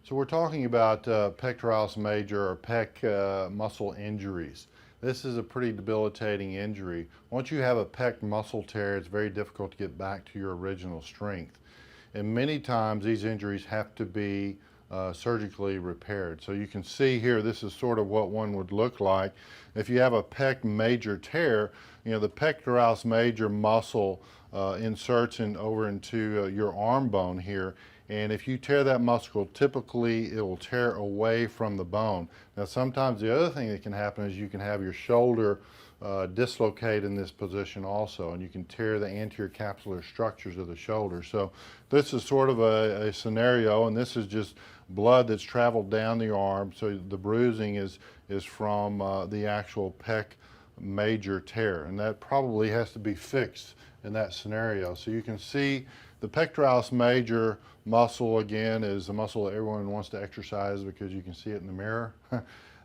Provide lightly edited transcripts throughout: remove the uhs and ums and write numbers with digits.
So we're talking about pectoralis major or pec muscle injuries. This is a pretty debilitating injury. Once you have a pec muscle tear, it's very difficult to get back to your original strength. And many times these injuries have to be surgically repaired. So you can see here, this is sort of what one would look like. If you have a pec major tear, the pectoralis major muscle inserts over into your arm bone here. And if you tear that muscle, typically it will tear away from the bone. Now sometimes the other thing that can happen is you can have your shoulder dislocate in this position also, and you can tear the anterior capsular structures of the shoulder. So this is sort of a scenario, and this is just blood that's traveled down the arm. So the bruising is from the actual pec major tear, and that probably has to be fixed in that scenario. So you can see the pectoralis major muscle, again, is a muscle that everyone wants to exercise because you can see it in the mirror.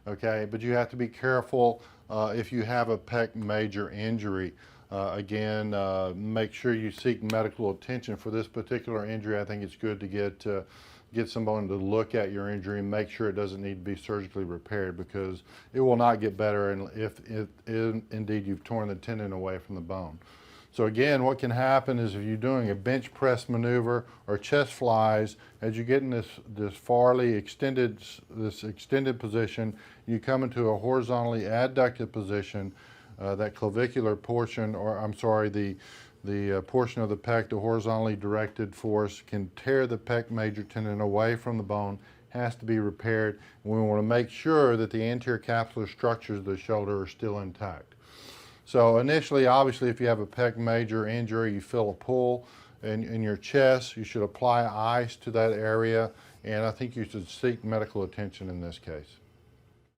Okay, but you have to be careful if you have a pec major injury. Again, make sure you seek medical attention for this particular injury. I think it's good to get someone to look at your injury and make sure it doesn't need to be surgically repaired, because it will not get better if indeed you've torn the tendon away from the bone. So again, what can happen is if you're doing a bench press maneuver or chest flies, as you get in this extended position, you come into a horizontally adducted position. That clavicular portion, or I'm sorry, the portion of the pec, the horizontally directed force, can tear the pec major tendon away from the bone, has to be repaired. And we want to make sure that the anterior capsular structures of the shoulder are still intact. So initially, obviously, if you have a pec major injury, you feel a pull in your chest, you should apply ice to that area, and I think you should seek medical attention in this case.